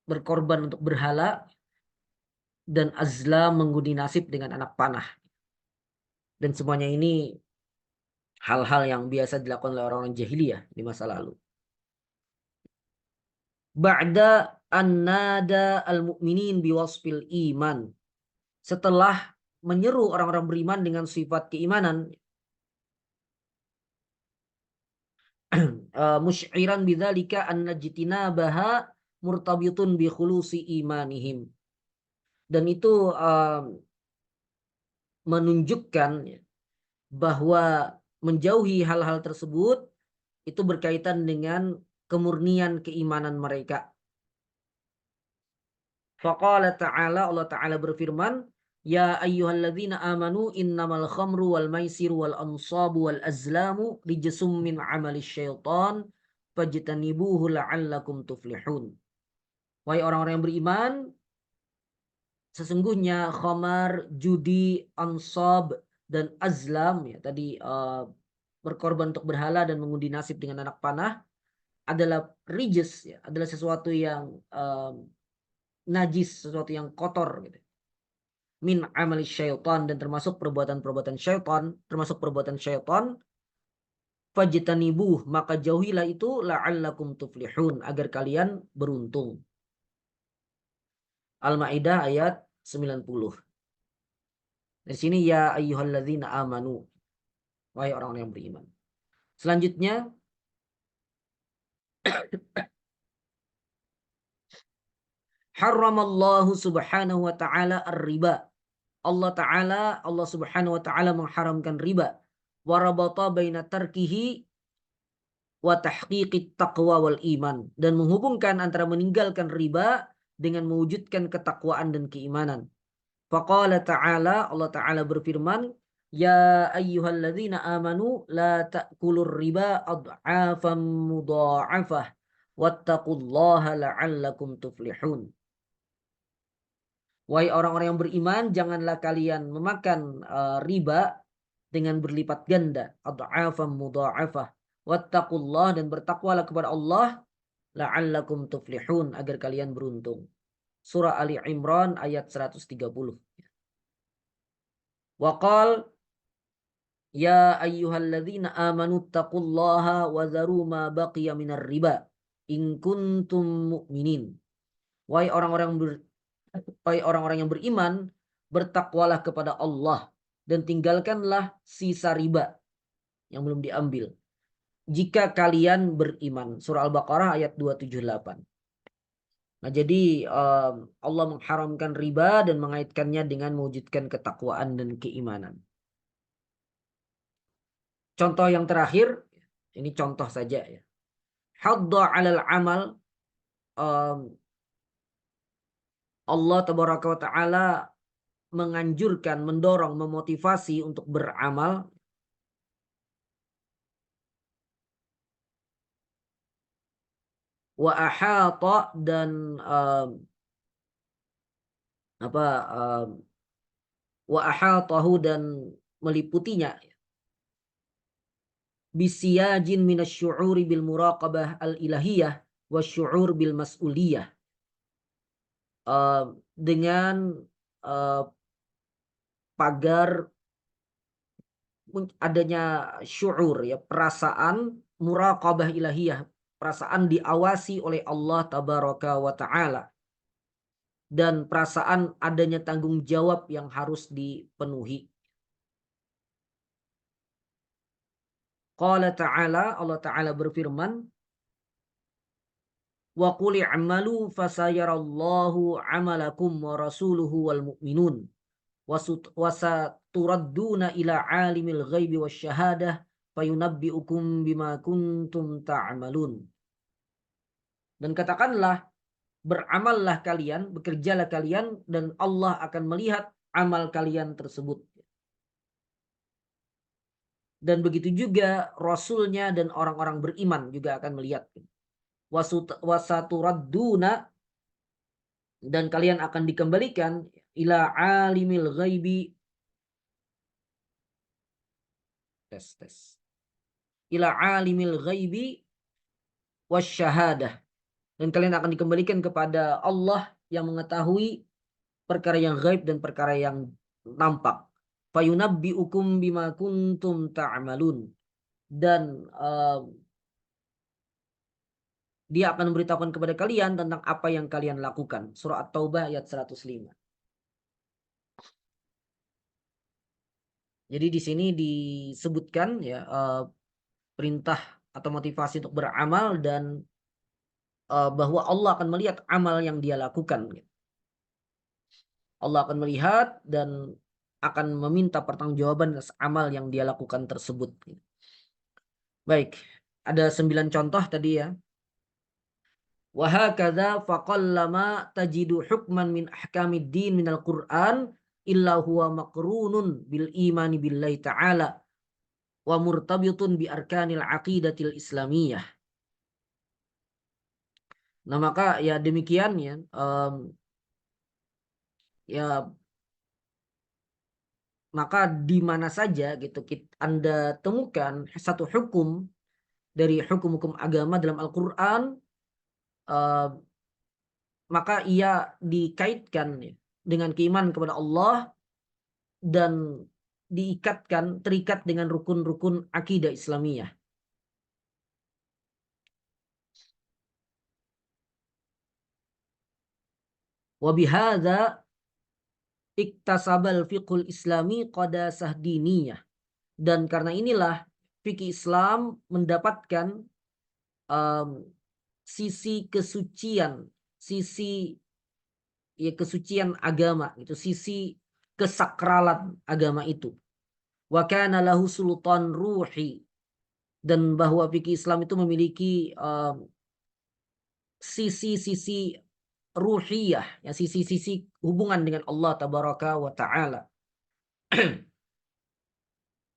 berkorban untuk berhala, dan azlam, mengundi nasib dengan anak panah. Dan semuanya ini hal-hal yang biasa dilakukan oleh orang-orang jahiliyah di masa lalu. Ba'da annada al-mu'minin biwasfil iman. Setelah menyeru orang-orang beriman dengan sifat keimanan, musy'iran bidzalika anna jitinabaha murtabitun bi khulusi imanihim. Dan itu menunjukkan bahwa menjauhi hal-hal tersebut itu berkaitan dengan kemurnian keimanan mereka. Faqala ta'ala, Allah Ta'ala berfirman, ya ayyuhalladzina amanu innamal khamru wal maisiru wal ansabu wal azlamu rijsum min amalis syaitan fajtanibuhu la'allakum tuflihun. Wahai orang-orang yang beriman, sesungguhnya khamar, judi, ansab, dan azlam, ya tadi berkorban untuk berhala dan mengundi nasib dengan anak panah, adalah rijs, ya, adalah sesuatu yang najis, sesuatu yang kotor gitu. Min amali syaitan, dan termasuk perbuatan-perbuatan syaitan, fajtanibuh, maka jauhilah itu, la'allakum tuflihun, agar kalian beruntung. Al-Maidah ayat 90. Di sini ya ayyuhalladzina amanu, wahai orang-orang yang beriman. Selanjutnya haramallahu subhanahu wa ta'ala ar-riba. Allah subhanahu wa ta'ala mengharamkan riba. Warabata baina tarkihi wa tahqiqit taqwa wal iman, dan menghubungkan antara meninggalkan riba dengan mewujudkan ketakwaan dan keimanan. Faqala ta'ala, Allah ta'ala berfirman, ya ayyuhalladzina amanu la ta'kulur riba ad'afan mudha'afah wattaqullaha la'allakum tuflihun. Wahai orang-orang yang beriman, janganlah kalian memakan riba dengan berlipat ganda, ad'afan mudha'afah, wattaqullah, dan bertakwalah kepada Allah, la'allakum tuflihun, agar kalian beruntung. Surah Ali Imran ayat 130. Waqal ya ayyuhalladzina amanu taqullaha wa dharu ma baqiya minar riba in kuntum mu'minin. Wahai orang-orang yang beriman, bertakwalah kepada Allah dan tinggalkanlah sisa riba yang belum diambil, jika kalian beriman. Surah Al-Baqarah ayat 278. Nah, jadi Allah mengharamkan riba dan mengaitkannya dengan mewujudkan ketakwaan dan keimanan. Contoh yang terakhir, ini contoh saja ya. Hadda 'alal amal, Allah tabaraka wa ta'ala menganjurkan, mendorong, memotivasi untuk beramal. Wa ahata, dan wa ahatahu, dan meliputinya, bisiyajin minasyu'uri bil muraqabah al ilahiyah wasyu'ur bil mas'uliyah, dengan pagar adanya syu'ur ya, perasaan muraqabah ilahiyah, perasaan diawasi oleh Allah tabaraka wa ta'ala, dan perasaan adanya tanggung jawab yang harus dipenuhi. Qala ta'ala, Allah ta'ala berfirman, wa qul i'malu fasayarallahu 'amalakum wa rasuluhu wal mu'minun wasaturadduna ila 'alimil ghaibi wasyahadah fayunabbi'ukum bima kuntum ta'malun. Dan katakanlah, beramallah kalian, bekerjalah kalian, dan Allah akan melihat amal kalian tersebut. Dan begitu juga Rasulnya dan orang-orang beriman juga akan melihat. Wasaturadduna, dan kalian akan dikembalikan, ila alimil ghaibi, ila alimil ghaibi wasyahadah, dan kalian akan dikembalikan kepada Allah yang mengetahui perkara yang gaib dan perkara yang nampak. Fayunabbi'ukum bima kuntum ta'malun, dan dia akan memberitahukan kepada kalian tentang apa yang kalian lakukan. Surah At-Taubah ayat 105. Jadi di sini disebutkan ya, perintah atau motivasi untuk beramal, dan bahwa Allah akan melihat amal yang dia lakukan. Allah akan melihat dan akan meminta pertanggungjawaban atas amal yang dia lakukan tersebut. Baik, ada 9 contoh tadi ya. Wa hakadha faqallama tajidu hukman min ahkamid din minal Qur'an illa huwa maqrunun bil imani billahi ta'ala wa murtabitun bi arkanil aqidatil islamiyah. Nah, maka ya demikian ya, ya maka di mana saja gitu Anda temukan satu hukum dari hukum-hukum agama dalam Al-Qur'an, maka ia dikaitkan ya, dengan keimanan kepada Allah dan terikat dengan rukun-rukun akidah Islamiyah. Wa bihadza iktasabal fiqhul islami qadasah diniyah. Dan karena inilah fikih Islam mendapatkan um, sisi kesucian, sisi kesucian agama, itu sisi kesakralan agama itu. Wa kana lahu sultan ruhi, dan bahwa fikih Islam itu memiliki sisi-sisi ruhiyah, ya sisi-sisi hubungan dengan Allah tabaraka wa taala.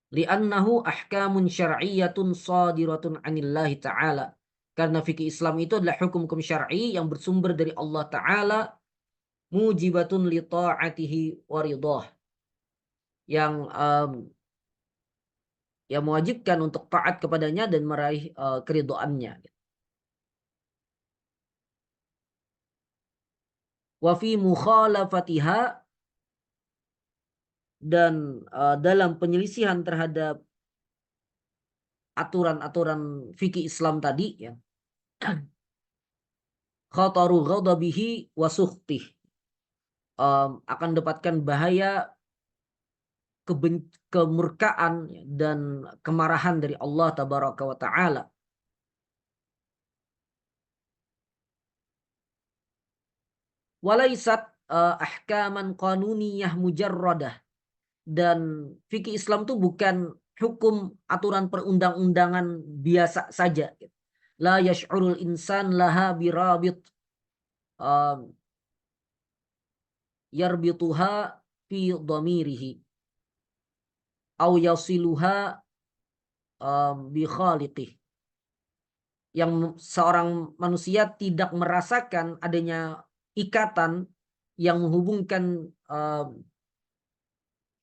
Li'annahu ahkamun syar'iyyatun shadiratun 'anillahi ta'ala. Karena fikih Islam itu adalah hukum-hukum syar'i yang bersumber dari Allah taala, mujibatun li ta'atihi wa ridhah, yang yang mewajibkan untuk taat kepadanya dan meraih keridhaannya. Wa fi mukhalafatiha, dan dalam penyelisihan terhadap aturan-aturan fikih Islam tadi ya, khataru ghadabihi wa sukhtih, akan mendapatkan bahaya kemurkaan dan kemarahan dari Allah tabaraka wa taala. Walaisat ahkaman qanuniyah mujarradah, dan fikih Islam itu bukan hukum aturan perundang-undangan biasa saja. La yash'urul insan laha birabit yarbituha fi dhamirihi au yasiluha bi khaliqih, yang seorang manusia tidak merasakan adanya ikatan yang menghubungkan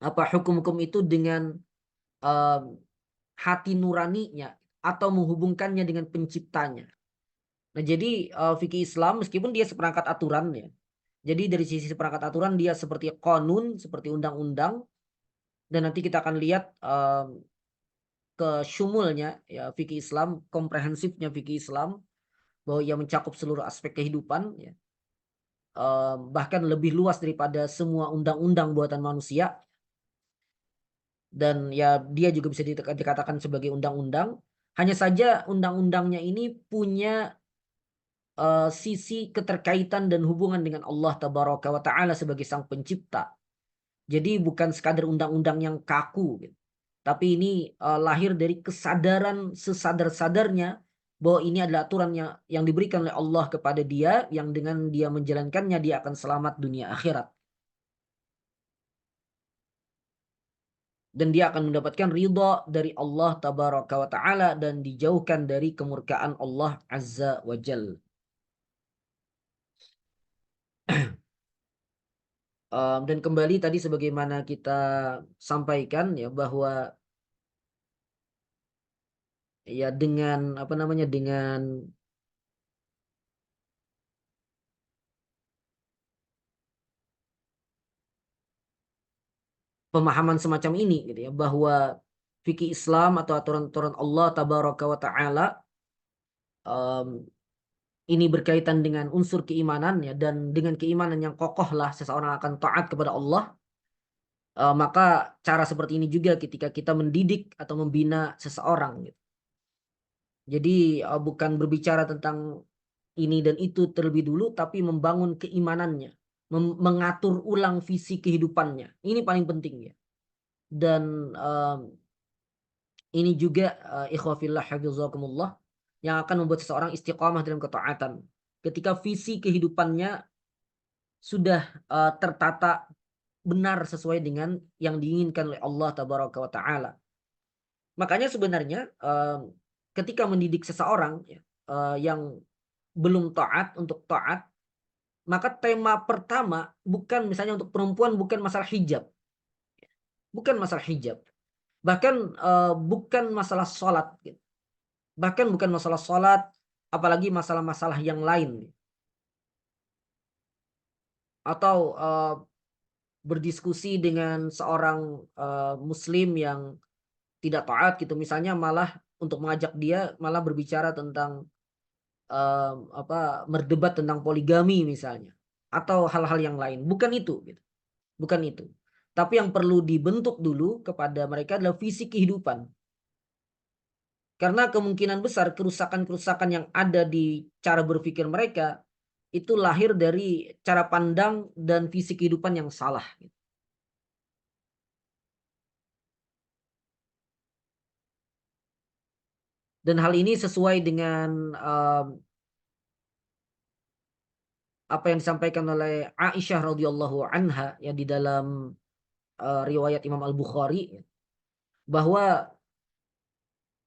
hukum-hukum itu dengan hati nuraninya atau menghubungkannya dengan penciptanya. Nah, jadi fikih Islam meskipun dia seperangkat aturan ya. Jadi dari sisi seperangkat aturan dia seperti qanun, seperti undang-undang, dan nanti kita akan lihat ke syumulnya ya fikih Islam, komprehensifnya fikih Islam, bahwa ia mencakup seluruh aspek kehidupan ya. Bahkan lebih luas daripada semua undang-undang buatan manusia, dan ya dia juga bisa dikatakan sebagai undang-undang. Hanya saja undang-undangnya ini punya sisi keterkaitan dan hubungan dengan Allah tabaraka wa taala sebagai sang pencipta. Jadi bukan sekadar undang-undang yang kaku gitu. Tapi ini lahir dari kesadaran sesadar-sadarnya bahwa ini adalah aturan yang diberikan oleh Allah kepada dia, yang dengan dia menjalankannya dia akan selamat dunia akhirat. Dan dia akan mendapatkan ridha dari Allah tabaraka wa taala dan dijauhkan dari kemurkaan Allah azza wa jal. Dan kembali tadi sebagaimana kita sampaikan ya, bahwa ya dengan dengan pemahaman semacam ini gitu ya, bahwa fikih Islam atau aturan-aturan Allah tabaraka wa taala ini berkaitan dengan unsur keimanan ya, dan dengan keimanan yang kokohlah seseorang akan taat kepada Allah. Maka cara seperti ini juga ketika kita mendidik atau membina seseorang gitu. Jadi bukan berbicara tentang ini dan itu terlebih dulu, tapi membangun keimanannya, mengatur ulang visi kehidupannya. Ini paling penting ya. Dan ini juga ikhwafillah hafizakumullah, yang akan membuat seseorang istiqamah dalam ketaatan. Ketika visi kehidupannya sudah tertata benar sesuai dengan yang diinginkan oleh Allah tabaraka wa taala. Makanya sebenarnya ketika mendidik seseorang ya, yang belum taat untuk taat, maka tema pertama bukan misalnya untuk perempuan bukan masalah hijab. Bukan masalah hijab. Bahkan bukan masalah sholat. Gitu. Bahkan bukan masalah sholat, apalagi masalah-masalah yang lain. atau berdiskusi dengan seorang muslim yang tidak taat gitu, misalnya malah untuk mengajak dia malah berbicara tentang berdebat tentang poligami misalnya, atau hal-hal yang lain. Bukan itu gitu. Bukan itu. Tapi yang perlu dibentuk dulu kepada mereka adalah visi kehidupan. Karena kemungkinan besar kerusakan-kerusakan yang ada di cara berpikir mereka itu lahir dari cara pandang dan visi kehidupan yang salah. Dan hal ini sesuai dengan apa yang disampaikan oleh Aisyah radhiyallahu anha ya di dalam riwayat Imam Al-Bukhari, bahwa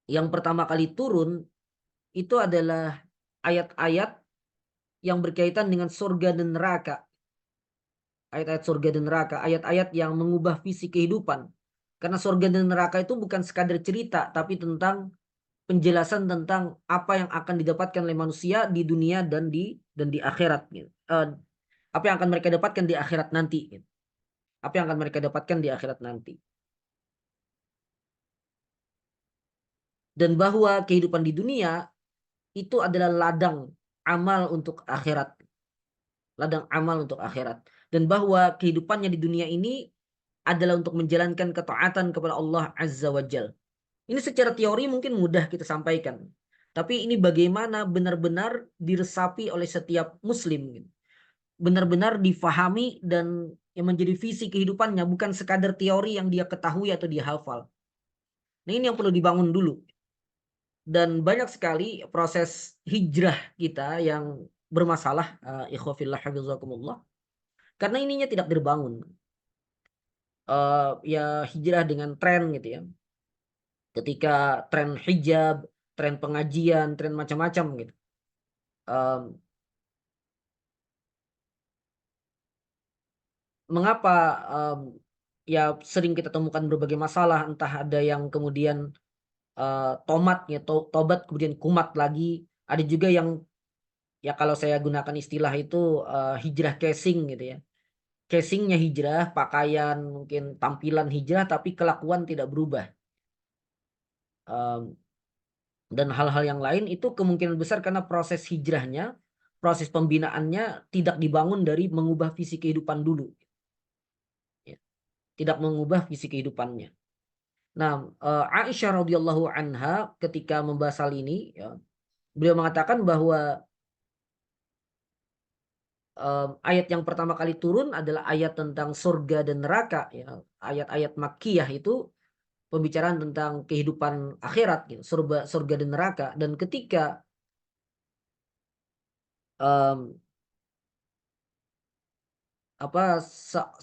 yang pertama kali turun itu adalah ayat-ayat yang berkaitan dengan surga dan neraka. Ayat-ayat surga dan neraka, ayat-ayat yang mengubah visi kehidupan. Karena surga dan neraka itu bukan sekadar cerita, tapi tentang penjelasan tentang apa yang akan didapatkan oleh manusia di dunia dan di akhirat. Gitu. Apa yang akan mereka dapatkan di akhirat nanti. Gitu. Apa yang akan mereka dapatkan di akhirat nanti. Dan bahwa kehidupan di dunia itu adalah ladang amal untuk akhirat. Ladang amal untuk akhirat. Dan bahwa kehidupannya di dunia ini adalah untuk menjalankan ketaatan kepada Allah Azza wa Jal. Ini secara teori mungkin mudah kita sampaikan. Tapi ini bagaimana benar-benar diresapi oleh setiap muslim. Benar-benar difahami dan yang menjadi visi kehidupannya, bukan sekadar teori yang dia ketahui atau dia hafal. Nah, ini yang perlu dibangun dulu. Dan banyak sekali proses hijrah kita yang bermasalah, ikhwafillah hafizakumullah, karena ininya tidak terbangun. Ya hijrah dengan tren gitu ya. Ketika tren hijab, tren pengajian, tren macam-macam gitu. Mengapa ya sering kita temukan berbagai masalah, entah ada yang kemudian tomat ya, tobat kemudian kumat lagi, ada juga yang ya kalau saya gunakan istilah itu hijrah casing gitu ya. Casingnya hijrah, pakaian mungkin tampilan hijrah, tapi kelakuan tidak berubah. Um, dan hal-hal yang lain itu kemungkinan besar karena proses hijrahnya, proses pembinaannya tidak dibangun dari mengubah visi kehidupan dulu, ya. Tidak mengubah visi kehidupannya. Nah, Aisyah radhiyallahu anha ketika membahas hal ini, ya, beliau mengatakan bahwa ayat yang pertama kali turun adalah ayat tentang surga dan neraka, ya. Ayat-ayat Makkiyah itu pembicaraan tentang kehidupan akhirat, gitu, surga dan neraka. Dan ketika um,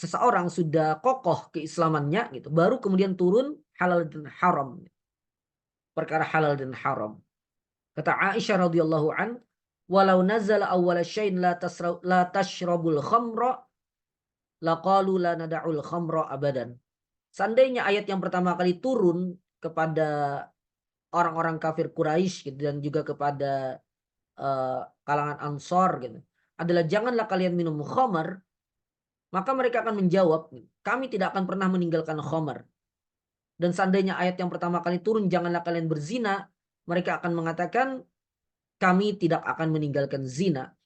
seseorang sudah kokoh keislamannya gitu, baru kemudian turun halal dan haram, perkara halal dan haram. Kata Aisyah radhiyallahu an, walau nazala awwala syai'in la tashrabul khamra laqalu la nada'ul khamra abadan. Seandainya ayat yang pertama kali turun kepada orang-orang kafir Quraisy gitu, dan juga kepada kalangan Ansor gitu, adalah janganlah kalian minum khamar, maka mereka akan menjawab, kami tidak akan pernah meninggalkan khamar. Dan seandainya ayat yang pertama kali turun, janganlah kalian berzina, mereka akan mengatakan, kami tidak akan meninggalkan zina.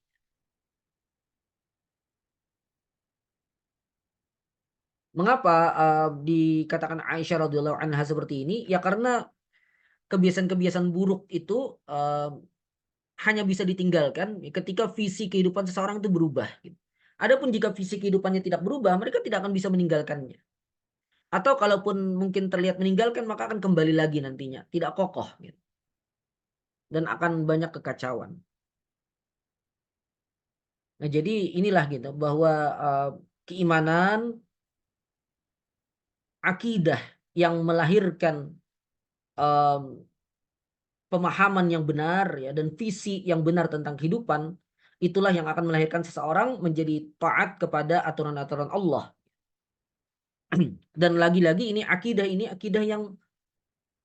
Mengapa dikatakan Aisyah radhiyallahu anha seperti ini? Ya karena kebiasaan-kebiasaan buruk itu hanya bisa ditinggalkan ketika visi kehidupan seseorang itu berubah. Adapun jika visi kehidupannya tidak berubah, mereka tidak akan bisa meninggalkannya. Atau kalaupun mungkin terlihat meninggalkan, maka akan kembali lagi nantinya, tidak kokoh gitu. Dan akan banyak kekacauan. Nah, jadi inilah gitu bahwa keimanan, akidah yang melahirkan pemahaman yang benar ya, dan visi yang benar tentang kehidupan, itulah yang akan melahirkan seseorang menjadi taat kepada aturan-aturan Allah. Dan lagi-lagi ini akidah yang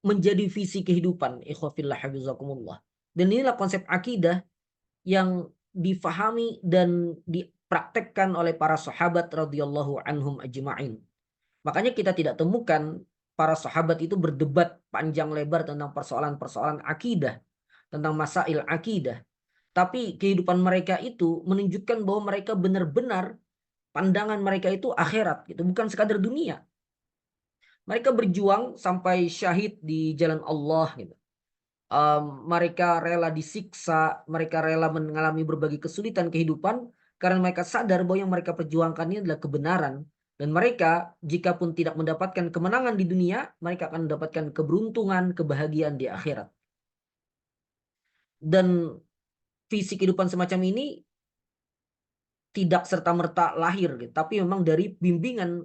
menjadi visi kehidupan, ikhwafillah hafizakumullah. Dan inilah konsep akidah yang difahami dan dipraktekkan oleh para sahabat radhiyallahu anhum ajma'in. Makanya kita tidak temukan para sahabat itu berdebat panjang lebar tentang persoalan-persoalan akidah, tentang masail akidah. Tapi kehidupan mereka itu menunjukkan bahwa mereka benar-benar pandangan mereka itu akhirat, gitu, bukan sekadar dunia. Mereka berjuang sampai syahid di jalan Allah, gitu. Mereka rela disiksa, mereka rela mengalami berbagai kesulitan kehidupan karena mereka sadar bahwa yang mereka perjuangkan ini adalah kebenaran. Dan mereka, jika pun tidak mendapatkan kemenangan di dunia, mereka akan mendapatkan keberuntungan, kebahagiaan di akhirat. Dan visi kehidupan semacam ini tidak serta-merta lahir, gitu, tapi memang dari bimbingan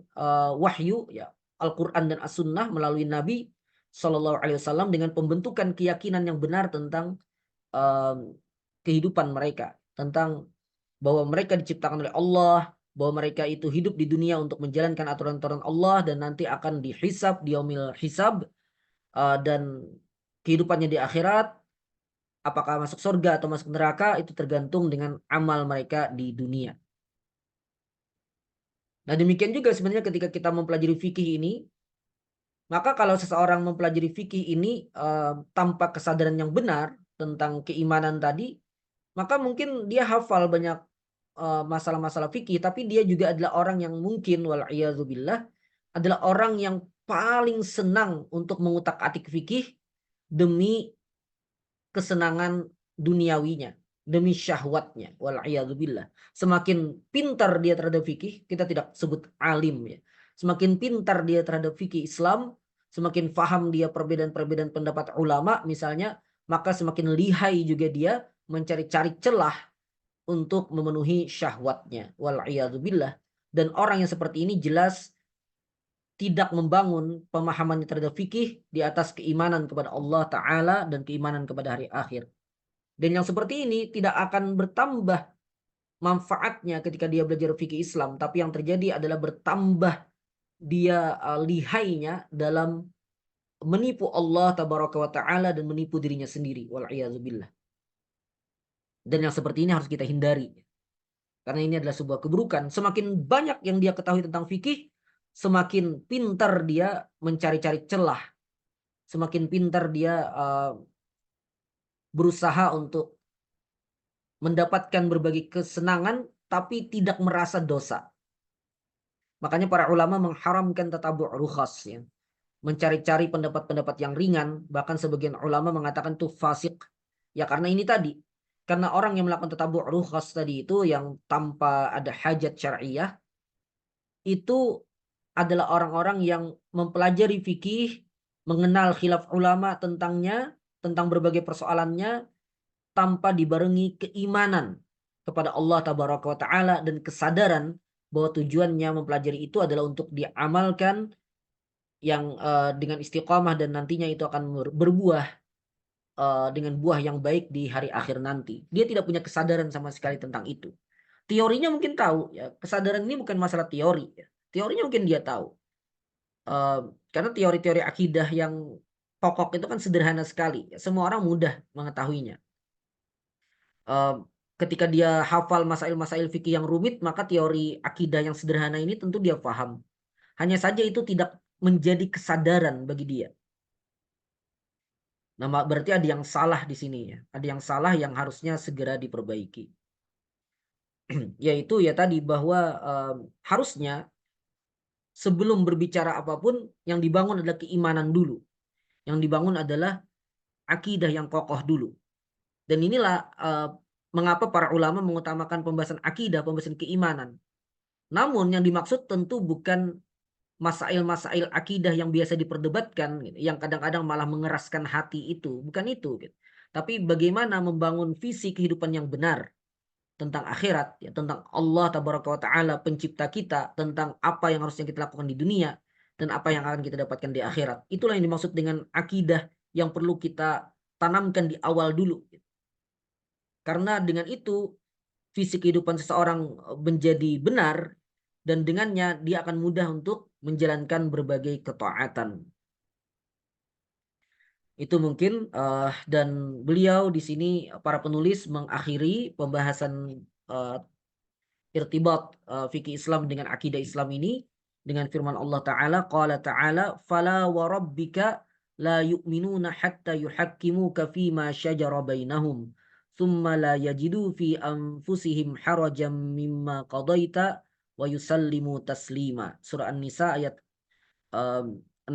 wahyu, ya, Al-Quran dan As-Sunnah melalui Nabi Shallallahu Alaihi Wasallam dengan pembentukan keyakinan yang benar tentang kehidupan mereka, tentang bahwa mereka diciptakan oleh Allah, bahwa mereka itu hidup di dunia untuk menjalankan aturan-aturan Allah dan nanti akan dihisab di yaumil hisab, dan kehidupannya di akhirat apakah masuk surga atau masuk neraka itu tergantung dengan amal mereka di dunia. Nah, demikian juga sebenarnya ketika kita mempelajari fikih ini, maka kalau seseorang mempelajari fikih ini tanpa kesadaran yang benar tentang keimanan tadi, maka mungkin dia hafal banyak masalah-masalah fikih, tapi dia juga adalah orang yang mungkin wal'iyadzubillah adalah orang yang paling senang untuk mengutak-atik fikih demi kesenangan duniawinya, demi syahwatnya, wal'iyadzubillah. Semakin pintar dia terhadap fikih, kita tidak sebut alim, ya. Semakin pintar dia terhadap fikih Islam, semakin paham dia perbedaan-perbedaan pendapat ulama misalnya, maka semakin lihai juga dia mencari-cari celah untuk memenuhi syahwatnya, wal'iyadzubillah. Dan orang yang seperti ini jelas tidak membangun pemahamannya terhadap fikih di atas keimanan kepada Allah Ta'ala dan keimanan kepada hari akhir. Dan yang seperti ini tidak akan bertambah manfaatnya ketika dia belajar fikih Islam, tapi yang terjadi adalah bertambah dia lihainya dalam menipu Allah Tabaraka wa Ta'ala dan menipu dirinya sendiri, wal'iyadzubillah. Dan yang seperti ini harus kita hindari, karena ini adalah sebuah keburukan. Semakin banyak yang dia ketahui tentang fikih, semakin pintar dia mencari-cari celah, semakin pintar dia berusaha untuk mendapatkan berbagai kesenangan tapi tidak merasa dosa. Makanya para ulama mengharamkan tatabu' rukhas, ya. Mencari-cari pendapat-pendapat yang ringan, bahkan sebagian ulama mengatakan itu fasik. Ya karena ini tadi, karena orang yang melakukan tatabu' rukhas tadi itu yang tanpa ada hajat syariah, itu adalah orang-orang yang mempelajari fikih, mengenal khilaf ulama tentangnya, tentang berbagai persoalannya, tanpa dibarengi keimanan kepada Allah Tabaraka wa Ta'ala dan kesadaran bahwa tujuannya mempelajari itu adalah untuk diamalkan yang dengan istiqamah dan nantinya itu akan berbuah dengan buah yang baik di hari akhir nanti. Dia tidak punya kesadaran sama sekali tentang itu. Teorinya mungkin tahu, ya. Kesadaran ini bukan masalah teori, ya. Teorinya mungkin dia tahu. Karena teori-teori akidah yang pokok itu kan sederhana sekali. Semua orang mudah mengetahuinya. Ketika dia hafal masail-masail fikih yang rumit, maka teori akidah yang sederhana ini tentu dia paham. Hanya saja itu tidak menjadi kesadaran bagi dia. Nah, berarti ada yang salah di sini, ya. Ada yang salah yang harusnya segera diperbaiki. Yaitu ya tadi bahwa harusnya sebelum berbicara apapun yang dibangun adalah keimanan dulu. Yang dibangun adalah akidah yang kokoh dulu. Dan inilah mengapa para ulama mengutamakan pembahasan akidah, pembahasan keimanan. Namun yang dimaksud tentu bukan masail-masail akidah yang biasa diperdebatkan, gitu, yang kadang-kadang malah mengeraskan hati itu. Bukan itu. Gitu. Tapi bagaimana membangun visi kehidupan yang benar tentang akhirat, ya, tentang Allah Tabaraka wa Ta'ala, pencipta kita, tentang apa yang harusnya kita lakukan di dunia, dan apa yang akan kita dapatkan di akhirat. Itulah yang dimaksud dengan akidah yang perlu kita tanamkan di awal dulu. Karena dengan itu visi kehidupan seseorang menjadi benar dan dengannya dia akan mudah untuk menjalankan berbagai ketaatan. Itu mungkin dan beliau di sini para penulis mengakhiri pembahasan irtibat fikih Islam dengan akidah Islam ini dengan firman Allah Ta'ala, qala ta'ala fala wa rabbika la yu'minuna hatta yuhakkimuka fima syajara bainahum thumma la yajidu fi anfusihim harajan mimma qadaita wa yusallimu taslima. Surah An-Nisa ayat 65.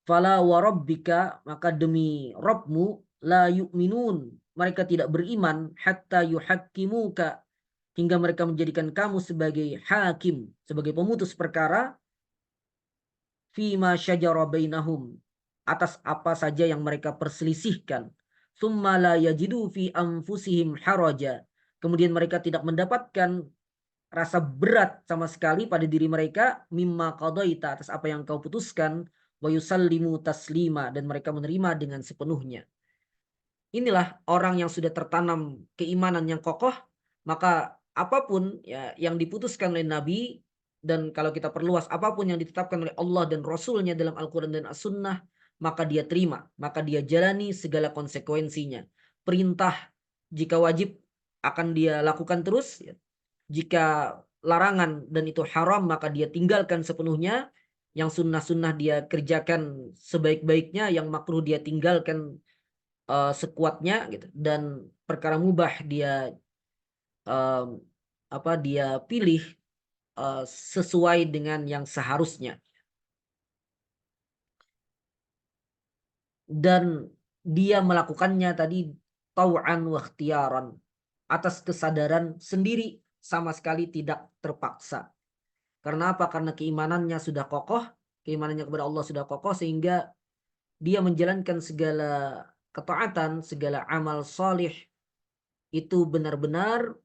Fala wa rabbika, maka demi Rabbmu, la yu'minun, mereka tidak beriman, hatta yuhakkimuka, hingga mereka menjadikan kamu sebagai hakim, sebagai pemutus perkara, fima syajara bainahum, atas apa saja yang mereka perselisihkan. Tsumma la yajidu fi anfusihim haraja, kemudian mereka tidak mendapatkan rasa berat sama sekali pada diri mereka, mimma qadaita, atas apa yang kau putuskan, wa yusallimu taslima, dan mereka menerima dengan sepenuhnya. Inilah orang yang sudah tertanam keimanan yang kokoh, maka apapun ya yang diputuskan oleh Nabi, dan kalau kita perluas, apapun yang ditetapkan oleh Allah dan Rasulnya dalam Al-Quran dan As-Sunnah, maka dia terima, maka dia jalani segala konsekuensinya. Perintah jika wajib akan dia lakukan terus, ya. Jika larangan dan itu haram, maka dia tinggalkan sepenuhnya. Yang sunnah-sunnah dia kerjakan sebaik-baiknya, yang makruh dia tinggalkan sekuatnya gitu. Dan perkara mubah dia dia pilih sesuai dengan yang seharusnya. Dan dia melakukannya tadi tau'an wa ikhtiaran, atas kesadaran sendiri, sama sekali tidak terpaksa. Karena apa? Karena keimanannya sudah kokoh, keimanannya kepada Allah sudah kokoh, sehingga dia menjalankan segala ketaatan, segala amal salih itu benar-benar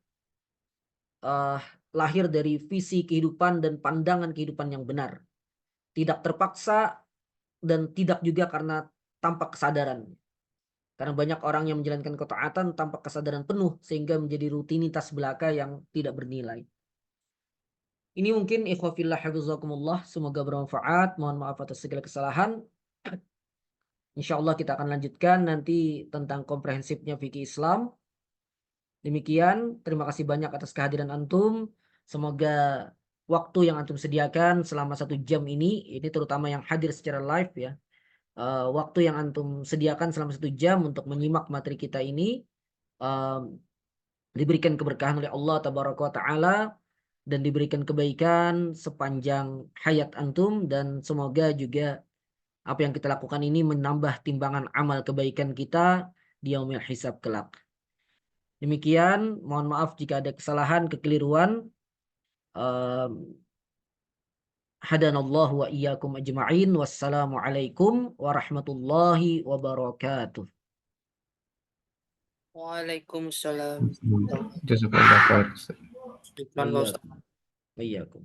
lahir dari visi kehidupan dan pandangan kehidupan yang benar. Tidak terpaksa dan tidak juga karena tanpa kesadaran. Karena banyak orang yang menjalankan ketaatan tanpa kesadaran penuh, sehingga menjadi rutinitas belaka yang tidak bernilai. Ini mungkin ikhwafillah hafizakumullah, semoga bermanfaat. Mohon maaf atas segala kesalahan. Insya Allah kita akan lanjutkan nanti tentang komprehensifnya fikih Islam. Demikian, terima kasih banyak atas kehadiran antum. Semoga waktu yang antum sediakan selama 1 jam ini terutama yang hadir secara live ya, waktu yang antum sediakan selama 1 jam untuk menyimak materi kita ini, diberikan keberkahan oleh Allah Tabaraka wa Ta'ala, dan diberikan kebaikan sepanjang hayat antum, dan semoga juga apa yang kita lakukan ini menambah timbangan amal kebaikan kita di yaumil hisab kelak. Demikian, mohon maaf jika ada kesalahan, kekeliruan. Hadanallahu wa iyyakum ajma'in. Wassalamualaikum warahmatullahi wabarakatuh. Waalaikumsalam. Jazakallah khair. Depan Pak Ustaz. Iyyakum.